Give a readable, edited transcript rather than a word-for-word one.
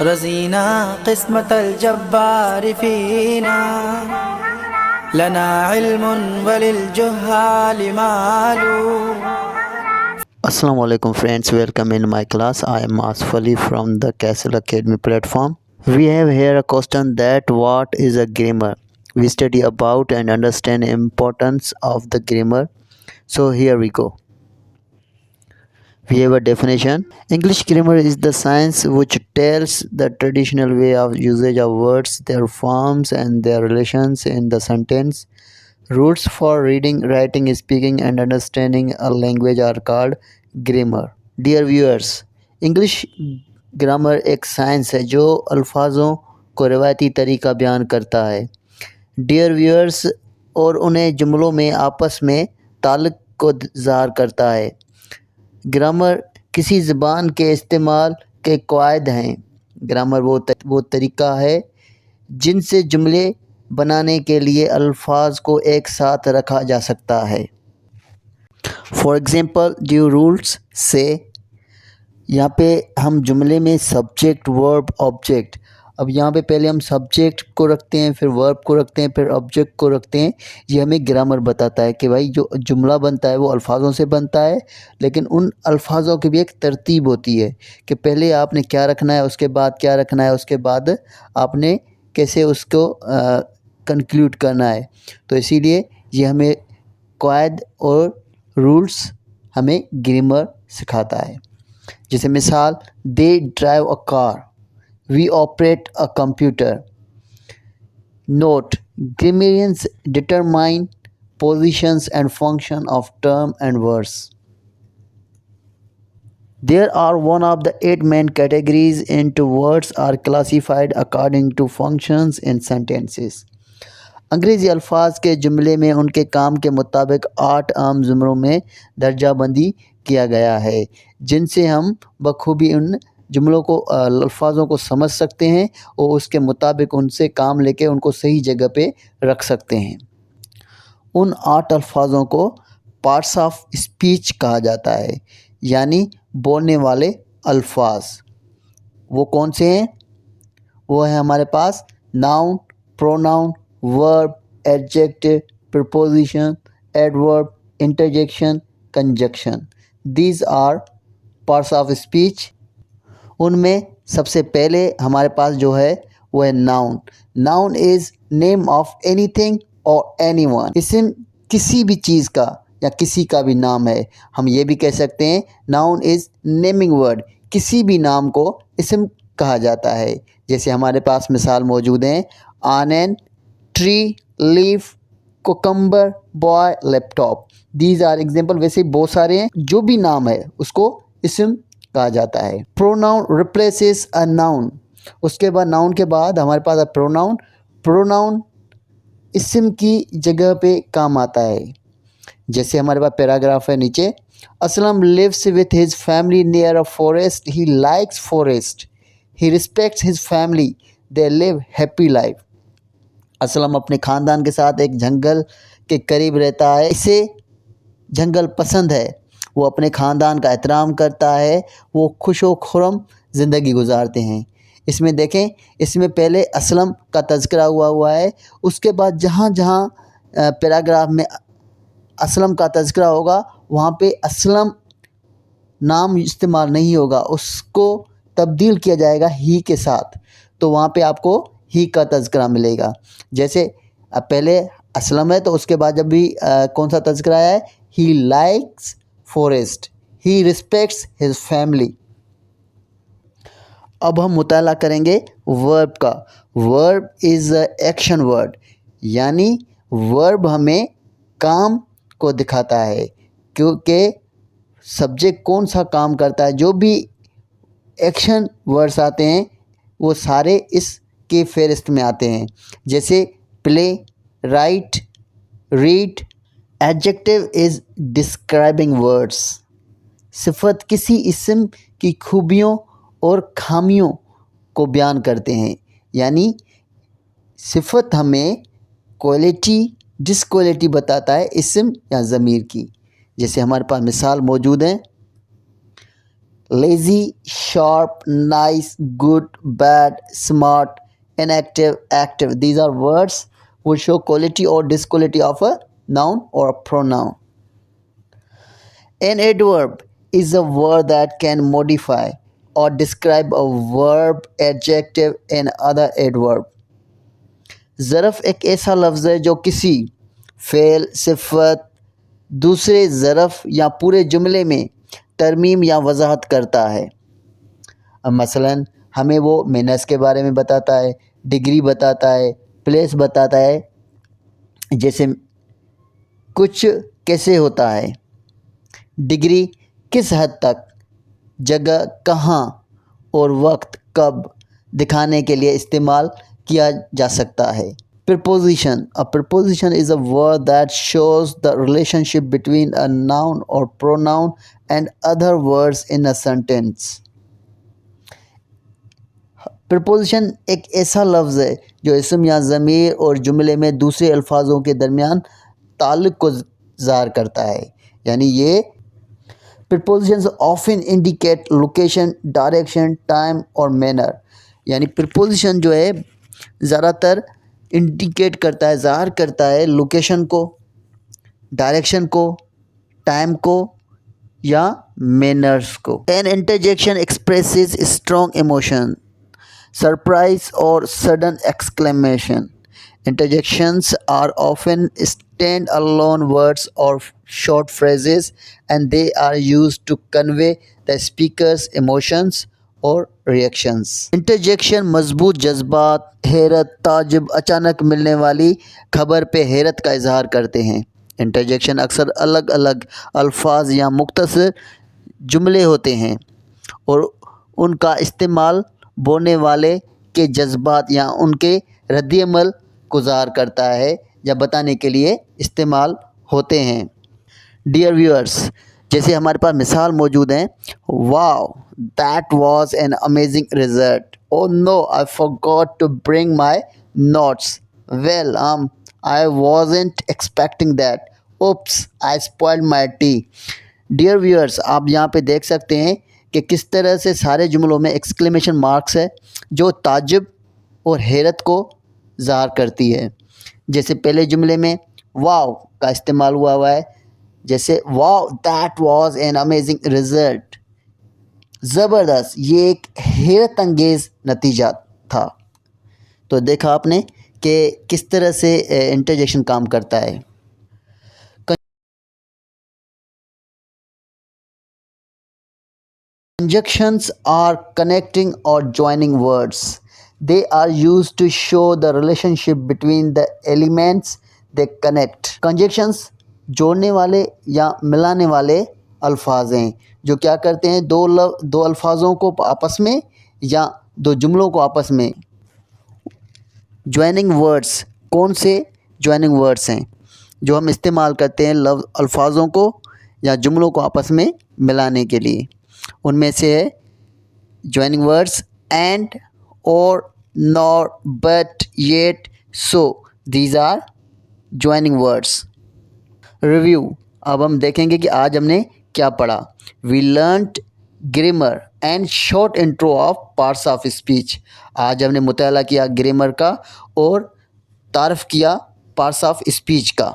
रज़ीना क़िस्मतल जब्बार फ़ीना लना इल्मुन वलिल जुहाली मालूम। Assalamu alaikum friends, welcome in my class. I am Asif Ali from the Castle Academy platform. We have here a question that what is a grammar? We study about and understand importance of the grammar. So here we go. We have a definition. English grammar is the science which tells the traditional way of usage of words, their forms and their relations in the sentence. Rules for reading, writing, speaking and understanding a language are called grammar. Dear viewers, English grammar एक science है जो अल्फाजों को रवायती तरीका बयान करता है। Dear viewers और उन्हें जुमलों में आपस में ताल्लुक़ को ज़ाहिर करता है। ग्रामर किसी ज़बान के इस्तेमाल के क़वाइद हैं। ग्रामर वो तरीका है जिनसे जुमले बनाने के लिए अल्फाज को एक साथ रखा जा सकता है। फॉर एग्ज़ाम्पल ड्यू रूल्स से यहाँ पे हम जुमले में सब्जेक्ट वर्ब ऑब्जेक्ट, अब यहाँ पे पहले हम सब्जेक्ट को रखते हैं, फिर वर्ब को रखते हैं, फिर ऑब्जेक्ट को रखते हैं। ये हमें ग्रामर बताता है कि भाई जो जुमला बनता है वो अल्फाजों से बनता है, लेकिन उन अल्फाजों की भी एक तरतीब होती है कि पहले आपने क्या रखना है, उसके बाद क्या रखना है, उसके बाद आपने कैसे उसको कंक्लूड करना है। तो इसीलिए ये हमें क़वाइद और रूल्स हमें ग्रामर सिखाता है। जैसे मिसाल, they drive a car, we operate a computer. Note, grammarians determine positions and function of term and verse. There are one of the 8 main categories into words are classified according to functions in sentences. अंग्रेज़ी अल्फाज के जुमले में उनके काम के मुताबिक 8 आम ज़ुमरों में दर्जाबंदी किया गया है, जिनसे हम बखूबी उन जुमलों को अल्फाजों को समझ सकते हैं और उसके मुताबिक उनसे काम लेके उनको सही जगह पे रख सकते हैं। उन 8 अल्फाजों को पार्ट्स ऑफ स्पीच कहा जाता है, यानी बोलने वाले अल्फाज। वो कौन से हैं? वो है हमारे पास noun, pronoun, verb, adjective, preposition, adverb, interjection, conjunction. These are parts of speech. उनमें सबसे पहले हमारे पास जो है वो है noun. Noun is name of anything और एनीवन। इस्म किसी भी चीज़ का या किसी का भी नाम है। हम ये भी कह सकते हैं नाउन इज़ नेमिंग वर्ड। किसी भी नाम को इस्म कहा जाता है। जैसे हमारे पास मिसाल मौजूद हैं, on, tree, leaf, cucumber, boy, laptop. These are example. वैसे बहुत सारे हैं, जो भी नाम है उसको इस्म कहा जाता है। Pronoun replaces a noun. उसके बाद नाउन के बाद हमारे पास है प्रोनाउन। प्रोनाउन इस्म की जगह पे काम आता है। जैसे हमारे पास पैराग्राफ है नीचे, Aslam lives with his family near a forest, he likes forest, he respects his family, they live happy life. Aslam अपने ख़ानदान के साथ एक जंगल के करीब रहता है, इसे जंगल पसंद है, वो अपने ख़ानदान का एहतराम करता है, वो खुश व खुर्रम ज़िंदगी गुजारते हैं। इसमें देखें, इसमें पहले असलम का तज़किरा हुआ है, उसके बाद जहाँ जहाँ पैराग्राफ में असलम का तज़किरा होगा वहाँ पे असलम नाम इस्तेमाल नहीं होगा, उसको तब्दील किया जाएगा ही के साथ, तो वहाँ पे आपको ही का तज़किरा मिलेगा। जैसे अब पहले असलम है तो उसके बाद जब भी कौन सा तज़किरा है, ही likes forest, he respects his family. अब हम मुताला करेंगे वर्ब का। Verb is a action word, यानी वर्ब हमें काम को दिखाता है, क्योंकि सब्जेक्ट कौन सा काम करता है। जो भी एक्शन वर्ड्स आते हैं वो सारे इसके फहरिस्त में आते हैं। जैसे play, right, read. Adjective is describing words. सिफत किसी इस्म की खूबियों और खामियों को बयान करते हैं, यानी सिफत हमें क्वालिटी, डिसक्वालिटी बताता है इस्म या ज़मीर की। जैसे हमारे पास मिसाल मौजूद है, lazy, sharp, nice, good, bad, smart, inactive, active. These are words which show quality or disquality of a noun or a pronoun. An adverb is a word that can modify or describe a verb, adjective, and other adverb. ज़रफ़ एक ऐसा लफ्ज़ है जो किसी fail, सिफ़त, दूसरे ज़रफ़ या पूरे जुमले में तरमीम या वज़ाहत करता है। अब मसलन हमें वो मैनर्स के बारे में बताता है, डिग्री बताता है, प्लेस बताता है, जैसे कुछ कैसे होता है, डिग्री किस हद तक, जगह कहाँ और वक्त कब दिखाने के लिए इस्तेमाल किया जा सकता है। Preposition. A preposition is a word that shows the relationship between a noun or pronoun and other words in a sentence. Preposition एक ऐसा लफ्ज़ है जो इसम या ज़मीर और जुमले में दूसरे अल्फाजों के दरमियान ताल्लुक़ को ज़ाहिर करता है। यानी ये Prepositions often indicate location, direction, time और manner. यानी preposition जो है ज़्यादातर इंडिकेट करता है, ज़ाहिर करता है लोकेशन को, डायरेक्शन को, टाइम को या मैनर्स को। An interjection expresses strong emotion, surprise और sudden exclamation. Interjections are often stand-alone words or short phrases, and they are used to convey the speaker's emotions और reactions. Interjection मजबूत जज्बात, हैरत, ताजुब, अचानक मिलने वाली खबर पे हैरत का इजहार करते हैं। Interjection अक्सर अलग अलग अल्फाज या मुख्तसर जुमले होते हैं और उनका इस्तेमाल बोलने वाले के जज्बात या उनके रद्द-ए-अमल को ज़ाहिर करता है या बताने के लिए इस्तेमाल होते हैं। डियर व्यूअर्स, जैसे हमारे पास मिसाल मौजूद हैं, wow that was an amazing result, oh no I forgot to bring my notes, well I wasn't expecting that, oops I spoiled my tea. Dear viewers, आप यहाँ पे देख सकते हैं कि किस तरह से सारे जुमलों में एक्सक्लेमेशन मार्क्स है जो ताज्जुब और हैरत को ज़ाहिर करती है। जैसे पहले जुमले में वाओ का इस्तेमाल हुआ है, जैसे wow that was an amazing result, ज़बरदस्त, ये एक हैरत अंगेज़ नतीजा था। तो देखा आपने कि किस तरह से इंटरजेक्शन काम करता है। Conjunctions are connecting or joining words. They are used to show the relationship between the elements they connect. Conjunctions जोड़ने वाले या मिलाने वाले अल्फाज हैं जो क्या करते हैं, दो अल्फाजों को आपस में या दो जुमलों को आपस में। ज्वाइनिंग वर्ड्स, कौन से ज्वाइनिंग वर्ड्स हैं जो हम इस्तेमाल करते हैं अल्फाजों को या जुमलों को आपस में मिलाने के लिए। उनमें से है joining words and, or, nor, but, yet, so, these are joining words. Review, अब हम देखेंगे कि आज हमने क्या पढ़ा। We learned grammar and short intro of parts of speech. आज हमने मुताला किया ग्रामर का और तारफ़ किया पार्ट्स ऑफ स्पीच का।